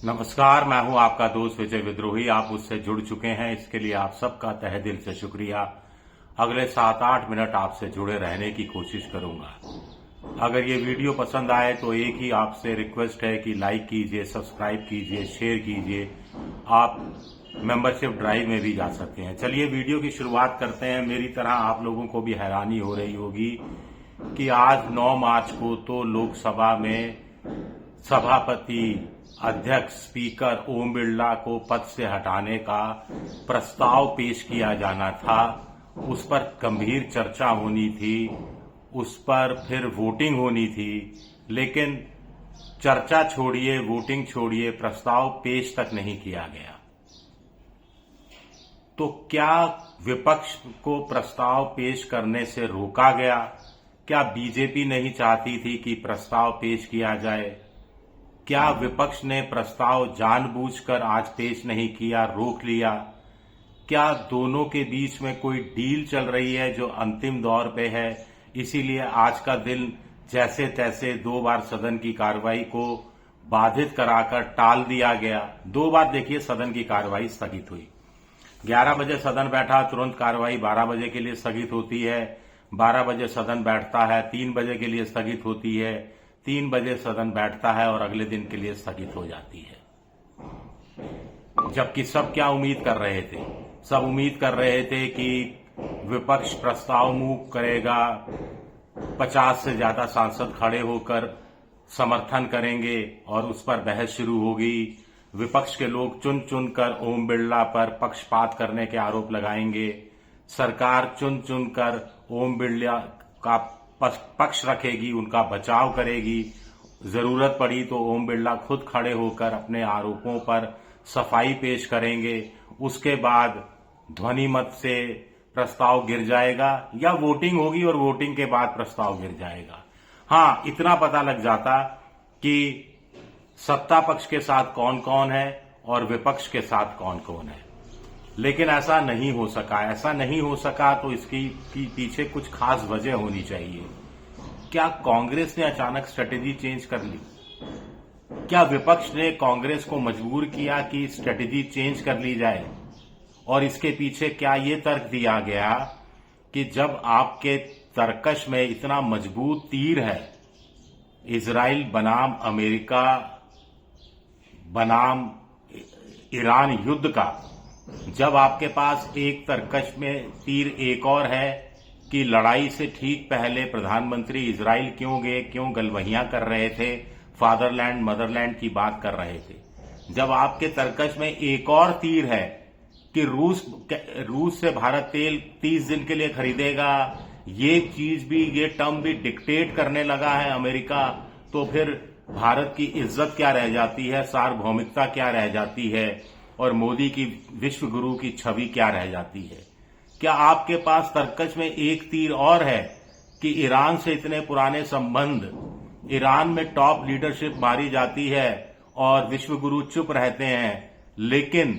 नमस्कार, मैं हूं आपका दोस्त विजय विद्रोही। आप उससे जुड़ चुके हैं, इसके लिए आप सबका तहे दिल से शुक्रिया। अगले 7-8 मिनट आपसे जुड़े रहने की कोशिश करूंगा। अगर ये वीडियो पसंद आए तो एक ही आपसे रिक्वेस्ट है कि लाइक कीजिए, सब्सक्राइब कीजिए, शेयर कीजिए। आप मेंबरशिप ड्राइव में भी जा सकते हैं। चलिए वीडियो की शुरुआत करते हैं। मेरी तरह आप लोगों को भी हैरानी हो रही होगी कि आज 9 मार्च को तो लोकसभा में सभापति, अध्यक्ष, स्पीकर ओम बिरला को पद से हटाने का प्रस्ताव पेश किया जाना था। उस पर गंभीर चर्चा होनी थी, उस पर फिर वोटिंग होनी थी, लेकिन चर्चा छोड़िए, वोटिंग छोड़िए, प्रस्ताव पेश तक नहीं किया गया। तो क्या विपक्ष को प्रस्ताव पेश करने से रोका गया? क्या बीजेपी नहीं चाहती थी कि प्रस्ताव पेश किया जाए? क्या विपक्ष ने प्रस्ताव जानबूझकर आज पेश नहीं किया, रोक लिया? क्या दोनों के बीच में कोई डील चल रही है जो अंतिम दौर पे है, इसीलिए आज का दिन जैसे तैसे 2 बार सदन की कार्रवाई को बाधित कराकर टाल दिया गया। 2 बार देखिए सदन की कार्रवाई स्थगित हुई। 11 बजे सदन बैठा, तुरंत कार्रवाई 12 बजे के लिए स्थगित होती है। 12 बजे सदन बैठता है, 3 बजे के लिए स्थगित होती है। 3 बजे सदन बैठता है और अगले दिन के लिए स्थगित हो जाती है। जबकि सब क्या उम्मीद कर रहे थे? सब उम्मीद कर रहे थे कि विपक्ष प्रस्ताव मूव करेगा, 50 से ज्यादा सांसद खड़े होकर समर्थन करेंगे और उस पर बहस शुरू होगी। विपक्ष के लोग चुन चुनकर ओम बिरला पर पक्षपात करने के आरोप लगाएंगे। सरकार चुन चुनकर ओम बिरला का पक्ष रखेगी, उनका बचाव करेगी। जरूरत पड़ी तो ओम बिरला खुद खड़े होकर अपने आरोपों पर सफाई पेश करेंगे। उसके बाद ध्वनि मत से प्रस्ताव गिर जाएगा या वोटिंग होगी और वोटिंग के बाद प्रस्ताव गिर जाएगा। हां, इतना पता लग जाता कि सत्ता पक्ष के साथ कौन कौन है और विपक्ष के साथ कौन कौन है। लेकिन ऐसा नहीं हो सका। ऐसा नहीं हो सका तो इसकी पीछे कुछ खास वजह होनी चाहिए। क्या कांग्रेस ने अचानक स्ट्रेटेजी चेंज कर ली? क्या विपक्ष ने कांग्रेस को मजबूर किया कि स्ट्रेटेजी चेंज कर ली जाए? और इसके पीछे क्या ये तर्क दिया गया कि जब आपके तरकश में इतना मजबूत तीर है, इजराइल बनाम अमेरिका बनाम ईरान युद्ध का, जब आपके पास एक तरकश में तीर एक और है कि लड़ाई से ठीक पहले प्रधानमंत्री इजराइल क्यों गए, क्यों गलवहियां कर रहे थे, फादरलैंड मदरलैंड की बात कर रहे थे। जब आपके तरकश में एक और तीर है कि रूस से भारत तेल 30 दिन के लिए खरीदेगा, ये चीज भी, ये टर्म भी डिक्टेट करने लगा है अमेरिका, तो फिर भारत की इज्जत क्या रह जाती है, सार्वभौमिकता क्या रह जाती है और मोदी की विश्व गुरु की छवि क्या रह जाती है? क्या आपके पास तरकश में एक तीर और है कि ईरान से इतने पुराने संबंध, ईरान में टॉप लीडरशिप मारी जाती है और विश्व गुरु चुप रहते हैं, लेकिन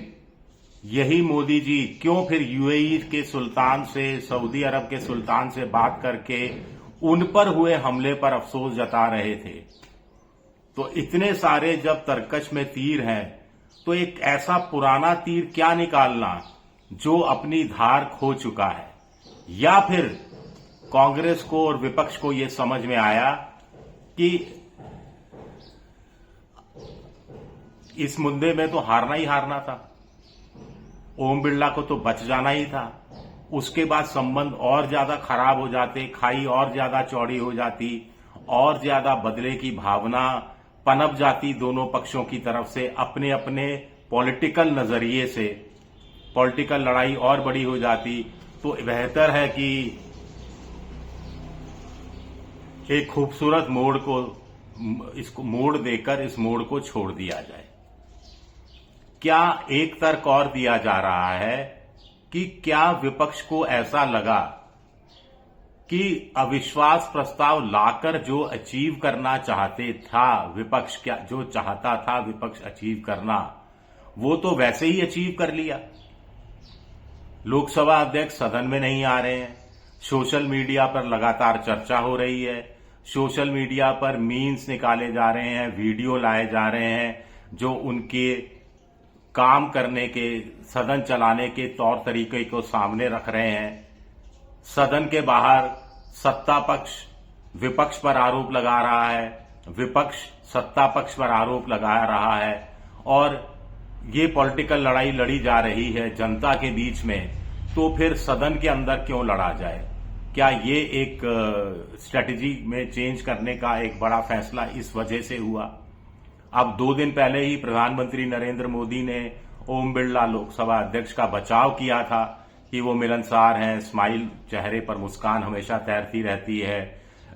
यही मोदी जी क्यों फिर यूएई के सुल्तान से, सऊदी अरब के सुल्तान से बात करके उन पर हुए हमले पर अफसोस जता रहे थे? तो इतने सारे जब तरकश में तीर हैं, तो एक ऐसा पुराना तीर क्या निकालना जो अपनी धार खो चुका है? या फिर कांग्रेस को और विपक्ष को यह समझ में आया कि इस मुद्दे में तो हारना ही हारना था, ओम बिरला को तो बच जाना ही था। उसके बाद संबंध और ज्यादा खराब हो जाते, खाई और ज्यादा चौड़ी हो जाती, और ज्यादा बदले की भावना पनप जाती दोनों पक्षों की तरफ से, अपने अपने पॉलिटिकल नजरिए से पॉलिटिकल लड़ाई और बड़ी हो जाती। तो बेहतर है कि एक खूबसूरत मोड़ को, इसको मोड़ देकर इस मोड़ को छोड़ दिया जाए। क्या एक तर्क और दिया जा रहा है कि क्या विपक्ष को ऐसा लगा कि अविश्वास प्रस्ताव लाकर जो अचीव करना चाहते था विपक्ष, क्या जो चाहता था विपक्ष अचीव करना, वो तो वैसे ही अचीव कर लिया। लोकसभा अध्यक्ष सदन में नहीं आ रहे हैं, सोशल मीडिया पर लगातार चर्चा हो रही है, सोशल मीडिया पर मीम्स निकाले जा रहे हैं, वीडियो लाए जा रहे हैं, जो उनके काम करने के, सदन चलाने के तौर तरीके को सामने रख रहे हैं। सदन के बाहर सत्ता पक्ष विपक्ष पर आरोप लगा रहा है, विपक्ष सत्ता पक्ष पर आरोप लगा रहा है, और ये पॉलिटिकल लड़ाई लड़ी जा रही है जनता के बीच में। तो फिर सदन के अंदर क्यों लड़ा जाए? क्या ये एक स्ट्रेटेजी में चेंज करने का एक बड़ा फैसला इस वजह से हुआ? अब 2 दिन पहले ही प्रधानमंत्री नरेंद्र मोदी ने ओम बिरला लोकसभा अध्यक्ष का बचाव किया था कि वो मिलनसार हैं, स्माइल, चेहरे पर मुस्कान हमेशा तैरती रहती है,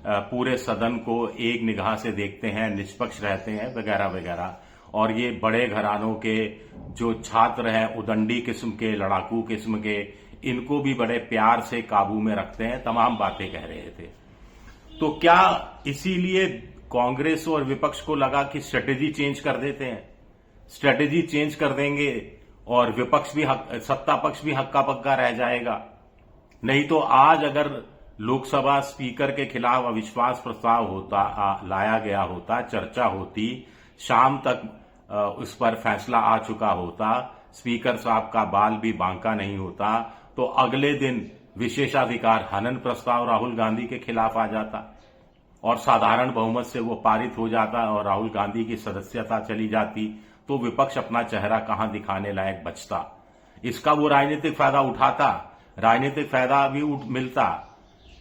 पूरे सदन को एक निगाह से देखते हैं, निष्पक्ष रहते हैं, वगैरह वगैरह। और ये बड़े घरानों के जो छात्र हैं, उदंडी किस्म के, लड़ाकू किस्म के, इनको भी बड़े प्यार से काबू में रखते हैं, तमाम बातें कह रहे थे। तो क्या इसीलिए कांग्रेस और विपक्ष को लगा कि स्ट्रेटेजी चेंज कर देते हैं, स्ट्रेटेजी चेंज कर देंगे और विपक्ष भी सत्ता पक्ष भी हक्का पक्का रह जाएगा? नहीं तो आज अगर लोकसभा स्पीकर के खिलाफ अविश्वास प्रस्ताव लाया गया होता, चर्चा होती, शाम तक उस पर फैसला आ चुका होता, स्पीकर साहब का बाल भी बांका नहीं होता, तो अगले दिन विशेषाधिकार हनन प्रस्ताव राहुल गांधी के खिलाफ आ जाता और साधारण बहुमत से वो पारित हो जाता और राहुल गांधी की सदस्यता चली जाती। तो विपक्ष अपना चेहरा कहां दिखाने लायक बचता? इसका वो राजनीतिक फायदा उठाता, राजनीतिक फायदा भी मिलता।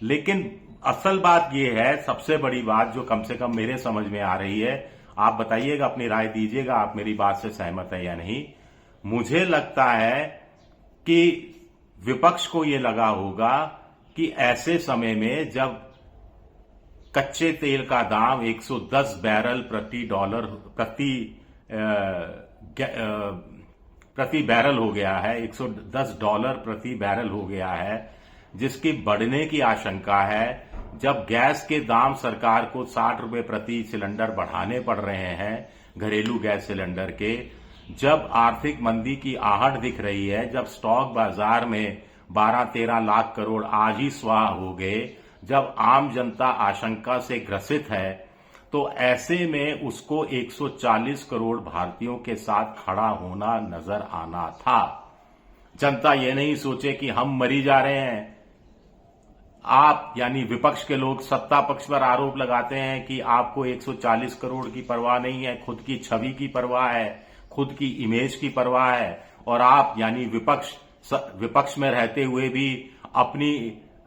लेकिन असल बात यह है, सबसे बड़ी बात जो कम से कम मेरे समझ में आ रही है, आप बताइएगा, अपनी राय दीजिएगा, आप मेरी बात से सहमत है या नहीं। मुझे लगता है कि विपक्ष को यह लगा होगा कि ऐसे समय में जब कच्चे तेल का दाम 110 बैरल प्रति बैरल हो गया है, $110 प्रति बैरल हो गया है, जिसकी बढ़ने की आशंका है, जब गैस के दाम सरकार को 60 रुपए प्रति सिलेंडर बढ़ाने पड़ रहे हैं, घरेलू गैस सिलेंडर के, जब आर्थिक मंदी की आहट दिख रही है, जब स्टॉक बाजार में 12-13 लाख करोड़ आज ही स्वाह हो गए, जब आम जनता आशंका से ग्रसित है, तो ऐसे में उसको 140 करोड़ भारतीयों के साथ खड़ा होना नजर आना था। जनता ये नहीं सोचे कि हम मरी जा रहे हैं। आप यानी विपक्ष के लोग सत्ता पक्ष पर आरोप लगाते हैं कि आपको 140 करोड़ की परवाह नहीं है, खुद की छवि की परवाह है, खुद की इमेज की परवाह है, और आप यानी विपक्ष में रहते हुए भी अपनी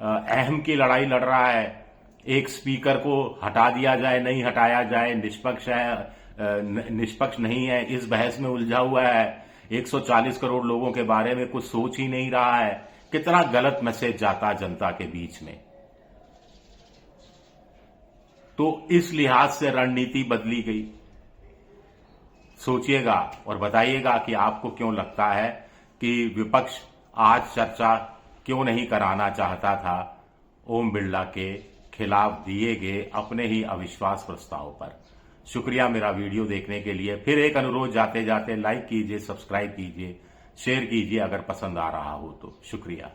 अहम की लड़ाई लड़ रहा है। एक स्पीकर को हटा दिया जाए, नहीं हटाया जाए, निष्पक्ष नहीं है, इस बहस में उलझा हुआ है, 140 करोड़ लोगों के बारे में कुछ सोच ही नहीं रहा है। कितना गलत मैसेज जाता जनता के बीच में। तो इस लिहाज से रणनीति बदली गई। सोचिएगा और बताइएगा कि आपको क्यों लगता है कि विपक्ष आज चर्चा क्यों नहीं कराना चाहता था ओम बिरला के खिलाफ दिए गए अपने ही अविश्वास प्रस्ताव पर। शुक्रिया मेरा वीडियो देखने के लिए। फिर एक अनुरोध जाते जाते, लाइक कीजिए, सब्सक्राइब कीजिए, शेयर कीजिए अगर पसंद आ रहा हो तो। शुक्रिया।